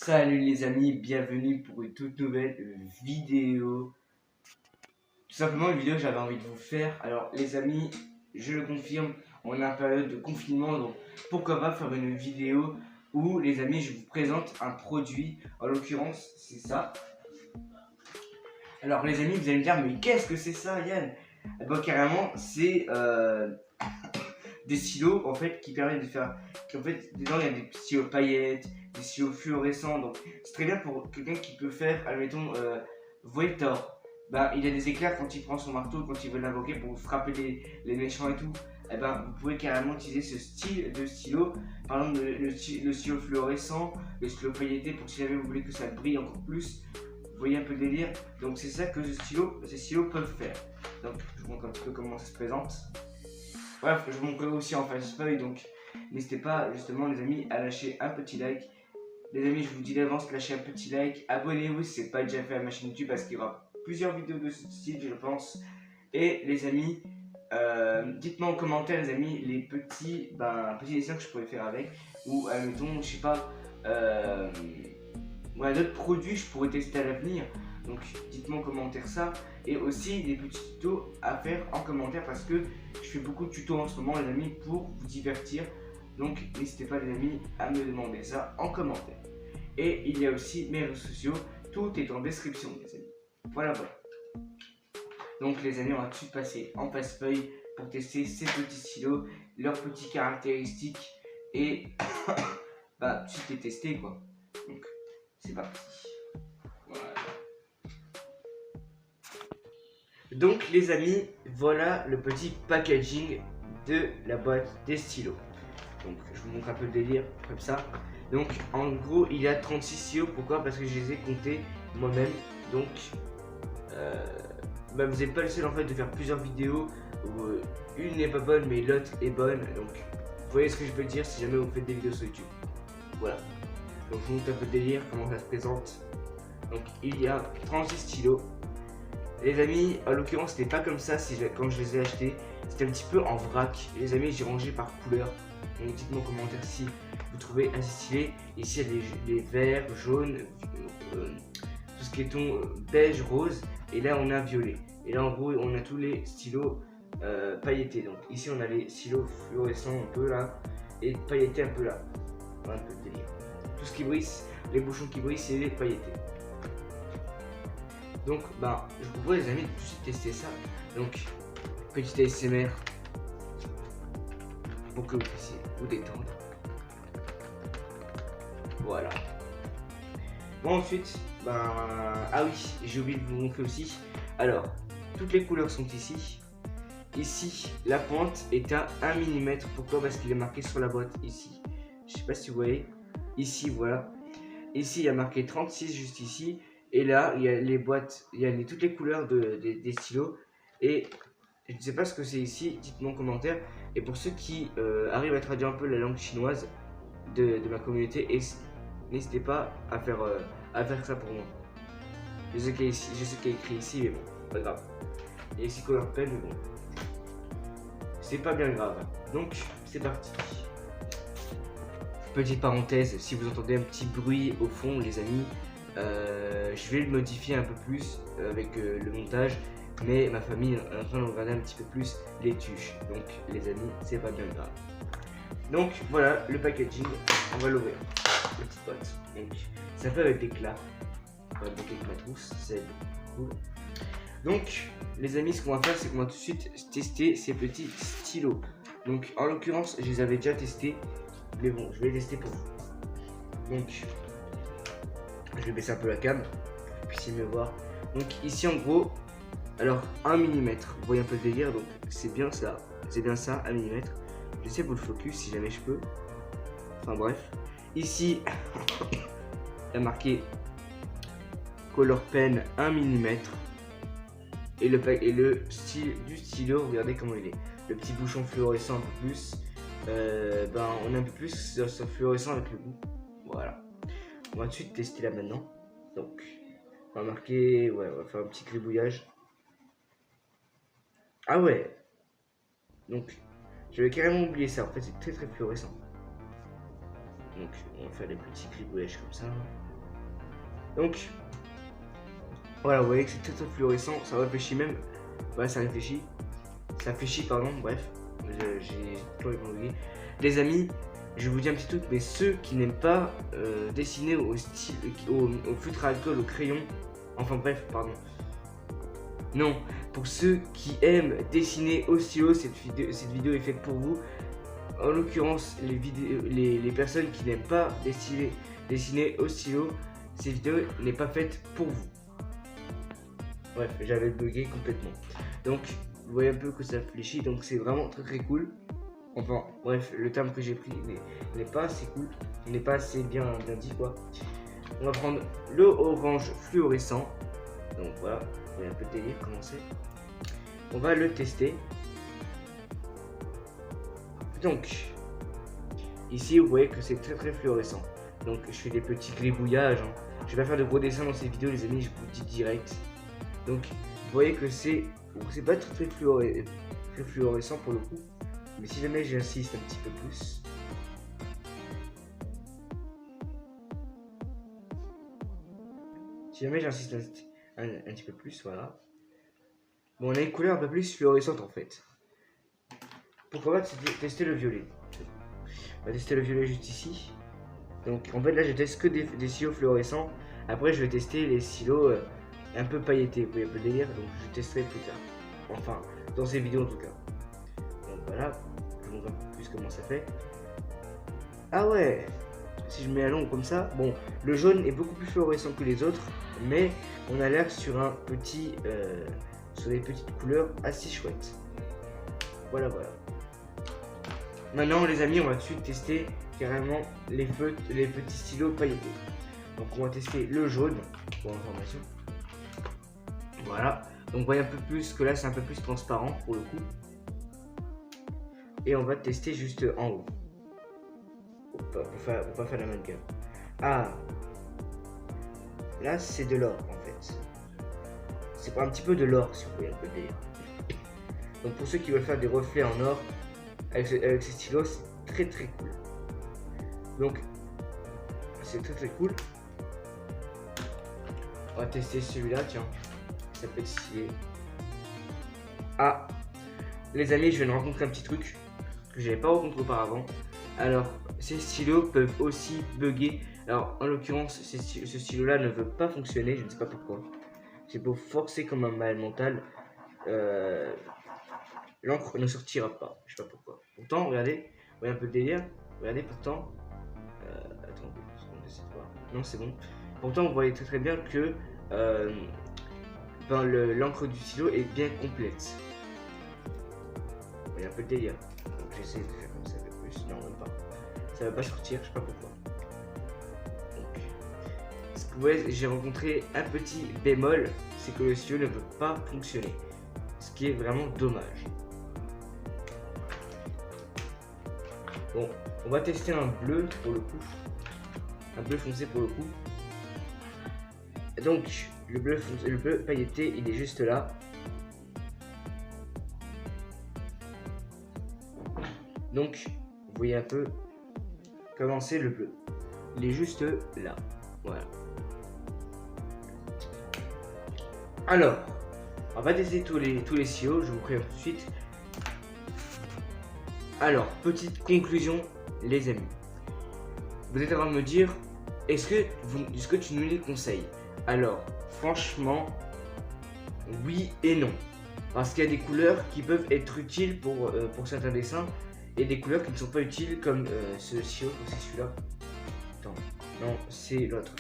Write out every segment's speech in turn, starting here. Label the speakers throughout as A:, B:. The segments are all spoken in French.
A: Salut les amis, bienvenue pour une toute nouvelle vidéo. Tout simplement une vidéo que j'avais envie de vous faire. Alors les amis, je le confirme, on est en période de confinement, donc pourquoi pas faire une vidéo où les amis je vous présente un produit. En l'occurrence c'est ça. Alors les amis vous allez me dire mais qu'est-ce que c'est ça Yann? Eh ben, carrément c'est des stylos en fait qui permettent de faire. En fait dedans il y a des stylos paillettes, des stylos fluorescents, donc c'est très bien pour quelqu'un qui peut faire, admettons, vous voyez Thor, ben, il a des éclairs quand il prend son marteau, quand il veut l'invoquer pour frapper les méchants et tout. Et ben, vous pouvez carrément utiliser ce style de stylo, par exemple le stylo fluorescent, le stylo pailleté pour si jamais vous voulez que ça brille encore plus. Vous voyez un peu le délire. Donc c'est ça que ces stylos peuvent faire. Donc je vous montre un petit peu comment ça se présente. Bref, je vous montrerai aussi en face-feuille, donc n'hésitez pas justement les amis à lâcher un petit like. Les amis, je vous dis d'avance, lâchez un petit like, abonnez-vous si ce n'est pas déjà fait à ma chaîne YouTube parce qu'il y aura plusieurs vidéos de ce style, je pense. Et les amis, dites-moi en commentaire, les amis, les petits dessins que je pourrais faire avec, ou admettons, je sais pas, d'autres produits que je pourrais tester à l'avenir. Donc dites-moi en commentaire ça, et aussi des petits tutos à faire en commentaire parce que je fais beaucoup de tutos en ce moment les amis pour vous divertir. Donc n'hésitez pas les amis à me demander ça en commentaire. Et il y a aussi mes réseaux sociaux, tout est en description les amis. Voilà. Donc les amis, on va tout de suite passer en passe-feuille pour tester ces petits stylos, leurs petites caractéristiques et tout de suite les tester quoi. Donc c'est parti. Voilà. Donc les amis, voilà le petit packaging de la boîte des stylos. Donc je vous montre un peu le délire comme ça. Donc en gros il y a 36 stylos. Pourquoi? Parce que je les ai comptés moi-même. Donc vous n'êtes pas le seul en fait de faire plusieurs vidéos où une n'est pas bonne mais l'autre est bonne. Donc vous voyez ce que je veux dire si jamais vous faites des vidéos sur YouTube. Voilà. Donc je vous montre un peu le délire, comment ça se présente. Donc il y a 36 stylos. Les amis, en l'occurrence c'était pas comme ça quand je les ai achetés. C'était un petit peu en vrac. Les amis, j'ai rangé par couleur. Donc dites-moi en commentaire si vous trouvez assez stylé. Ici il y a les verts, jaunes, tout ce qui est ton beige, rose. Et là on a violet. Et là en gros on a tous les stylos pailletés. Donc ici on a les stylos fluorescents un peu là. Et pailletés un peu là. Voilà un peu de délire. Tout ce qui brille, les bouchons qui brillent, c'est les pailletés. Donc je vous propose les amis de tout de suite tester ça. Donc petit ASMR pour que vous puissiez vous détendre. Voilà. Bon ensuite, ah oui, j'ai oublié de vous montrer aussi. Alors, toutes les couleurs sont ici. Ici, la pointe est à 1 mm. Pourquoi? Parce qu'il est marqué sur la boîte ici. Je sais pas si vous voyez. Ici, voilà. Ici, il y a marqué 36 juste ici. Et là, il y a les boîtes, il y a toutes les couleurs des stylos. Et je ne sais pas ce que c'est ici, dites-moi en commentaire. Et pour ceux qui arrivent à traduire un peu la langue chinoise de ma communauté, n'hésitez pas à faire ça pour moi. Je sais qu'il y a écrit ici, mais bon, pas grave. Il y a ici Color Pen, mais bon. C'est pas bien grave. Donc, c'est parti. Petite parenthèse, si vous entendez un petit bruit au fond, les amis, je vais le modifier un peu plus avec le montage. Mais ma famille est en train de regarder un petit peu plus les tuches. Donc les amis, c'est pas bien grave. Donc voilà le packaging. On va l'ouvrir. La petite boîte. Donc ça fait avec des clats. Avec ma trousse. C'est cool. Donc les amis, ce qu'on va faire, c'est qu'on va tout de suite tester ces petits stylos. Donc en l'occurrence, je les avais déjà testés. Mais bon, je vais les tester pour vous. Donc je vais baisser un peu la cam pour que vous puissiez me voir. Donc ici en gros, alors 1 mm, vous voyez un peu le délire, donc c'est bien ça, 1 mm. J'essaie de vous le focus si jamais je peux. Enfin bref, ici il y a marqué Color Pen 1 mm. Et le style du stylo, regardez comment il est. Le petit bouchon fluorescent un peu plus. On a un peu plus ce fluorescent avec le bout. Voilà. On va tout de suite tester là maintenant. Donc, on va marquer, on va faire un petit gribouillage. Ah ouais. Donc, j'avais carrément oublié ça. En fait, c'est très fluorescent. Donc, on va faire des petits gribouillages comme ça. Donc voilà, vous voyez que c'est très fluorescent, ça réfléchit même. Voilà, ça réfléchit. Ça réfléchit, pardon, bref. J'ai complètement oublié. Les amis, je vous dis un petit truc, mais ceux qui n'aiment pas dessiner au style, au feutre à alcool, au crayon, enfin bref, pardon. Non, pour ceux qui aiment dessiner au stylo, cette vidéo est faite pour vous. En l'occurrence, les personnes qui n'aiment pas dessiner au stylo, cette vidéo n'est pas faite pour vous. Bref, j'avais bugué complètement. Donc, vous voyez un peu que ça fléchit, donc c'est vraiment très cool. Enfin, bref, le terme que j'ai pris n'est pas assez cool, n'est pas assez bien dit quoi. On va prendre le orange fluorescent. Donc voilà, vous voyez un peu de délire comment c'est. On va le tester. Donc, ici vous voyez que c'est très fluorescent. Donc je fais des petits gribouillages. Hein. Je vais pas faire de gros dessins dans ces vidéos les amis, je vous le dis direct. Donc vous voyez que c'est pas très fluorescent pour le coup. Mais si jamais j'insiste un petit peu plus. Si jamais j'insiste un petit peu plus, voilà. Bon, on a une couleur un peu plus fluorescente en fait. Pourquoi pas tester le violet. On va tester le violet juste ici. Donc en fait là je teste que des stylos fluorescents. Après je vais tester les stylos un peu pailletés. Vous voyez un peu de délire, donc je testerai plus tard. Enfin, dans ces vidéos en tout cas. Donc voilà, je vous montre un peu plus comment ça fait. Ah ouais, si je mets à l'ombre comme ça, bon, le jaune est beaucoup plus fluorescent que les autres, mais on a l'air sur un petit, sur des petites couleurs assez chouettes. Voilà. Maintenant les amis, on va tout de suite tester carrément les petits stylos pailletés. Donc on va tester le jaune pour information. Voilà, donc vous voyez un peu plus que là c'est un peu plus transparent pour le coup. Et on va tester juste en haut. Pour pas faire la même gamme. Ah, là c'est de l'or en fait. C'est un petit peu de l'or si vous voyez un peu de délire. Donc pour ceux qui veulent faire des reflets en or avec ces stylos, c'est très cool. Donc c'est très cool. On va tester celui-là, tiens. Ça peut être stylé. Ah, les amis, je viens de rencontrer un petit truc que je n'avais pas rencontré auparavant. Alors, ces stylos peuvent aussi bugger. Alors, en l'occurrence, ce stylo-là ne veut pas fonctionner, je ne sais pas pourquoi. C'est pour forcer comme un mal mental. L'encre ne sortira pas, je sais pas pourquoi. Pourtant, regardez, vous voyez un peu de délire. Regardez, pourtant. Attendez, non, c'est bon. Pourtant, vous voyez très bien que l'encre du stylo est bien complète. Vous voyez un peu de délire. Donc, j'essaie de faire comme ça un peu plus. Non, même pas. Ça va pas sortir, je sais pas pourquoi. Donc, ce que vous voyez, j'ai rencontré un petit bémol, c'est que le stylo ne peut pas fonctionner. Ce qui est vraiment dommage. Bon, on va tester un bleu pour le coup. Un bleu foncé pour le coup. Donc, le bleu pailleté, il est juste là. Donc, vous voyez un peu comment c'est le bleu. Il est juste là. Voilà. Alors, on va tester tous les stylos, je vous préviens tout de suite. Alors, petite conclusion, les amis. Vous êtes en train de me dire, est-ce que tu nous les conseilles? Alors, franchement, oui et non. Parce qu'il y a des couleurs qui peuvent être utiles pour certains dessins et des couleurs qui ne sont pas utiles comme ce stylo, c'est celui-là. Attends, non, c'est l'autre.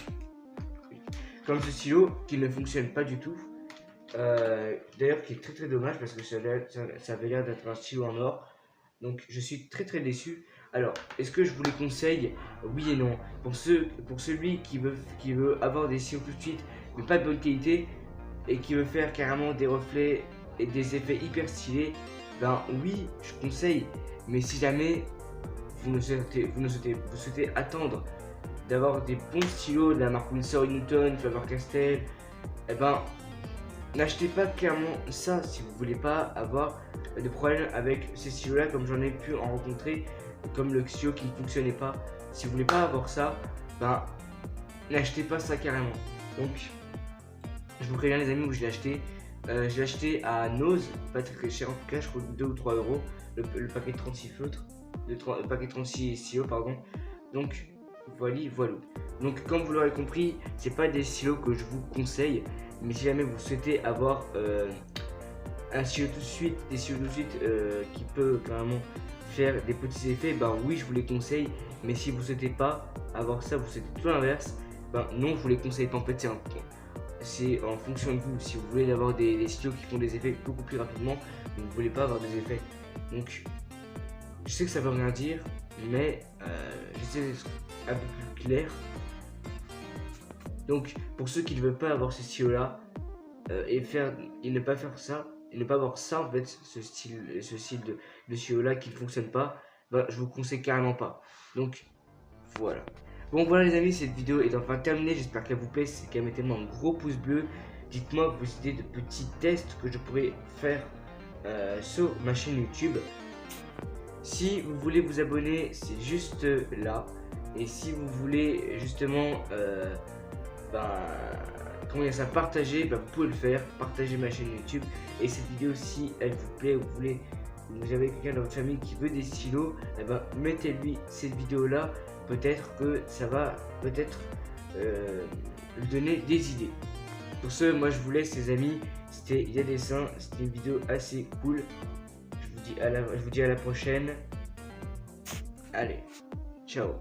A: Comme ce stylo qui ne fonctionne pas du tout. D'ailleurs, qui est très dommage parce que ça avait l'air d'être un stylo en or. Donc, je suis très déçu. Alors, est-ce que je vous les conseille? Oui et non. Pour celui qui veut avoir des stylos tout de suite, mais pas de bonne qualité, et qui veut faire carrément des reflets et des effets hyper stylés, ben oui, je conseille. Mais si jamais vous souhaitez attendre d'avoir des bons stylos de la marque Winsor & Newton, Faber-Castell, eh ben n'achetez pas clairement ça si vous voulez pas avoir de problème avec ces stylos là, comme j'en ai pu en rencontrer, comme le stylo qui ne fonctionnait pas. Si vous voulez pas avoir ça, ben n'achetez pas ça carrément. Donc je vous préviens les amis où je l'ai acheté. Je l'ai acheté à Nose, pas très cher en tout cas, je crois 2 ou 3 euros le paquet de 36 feutres, le paquet de 36 stylos pardon. Donc voilà. Donc comme vous l'aurez compris, c'est pas des stylos que je vous conseille, mais si jamais vous souhaitez avoir un stylo tout de suite, des stylos tout de suite qui peut carrément faire des petits effets, ben oui je vous les conseille. Mais si vous souhaitez pas avoir ça, vous souhaitez tout l'inverse, ben non je vous les conseille pas. En fait c'est en fonction de vous. Si vous voulez avoir des stylos qui font des effets beaucoup plus rapidement, vous ne voulez pas avoir des effets. Donc je sais que ça veut rien dire, mais j'essaie d'être un peu plus clair. Donc pour ceux qui ne veulent pas avoir ce stylo là et ne pas faire ça, et ne pas avoir ça en fait, ce style de stylo là qui ne fonctionne pas, bah, je vous conseille carrément pas. Donc voilà. Bon voilà les amis, cette vidéo est enfin terminée, j'espère qu'elle vous plaît, c'est qu'elle mettez moi un gros pouce bleu. Dites-moi vos idées de petits tests que je pourrais faire sur ma chaîne YouTube. Si vous voulez vous abonner, c'est juste là. Et si vous voulez justement partager, vous pouvez le faire, partager ma chaîne YouTube. Et cette vidéo, si elle vous plaît, vous avez quelqu'un dans votre famille qui veut des stylos, mettez-lui cette vidéo là, peut-être que ça va lui donner des idées. Pour ce, moi je vous laisse les amis, c'était Il y a Dessin, c'était une vidéo assez cool. Je vous dis à la prochaine. Allez, ciao.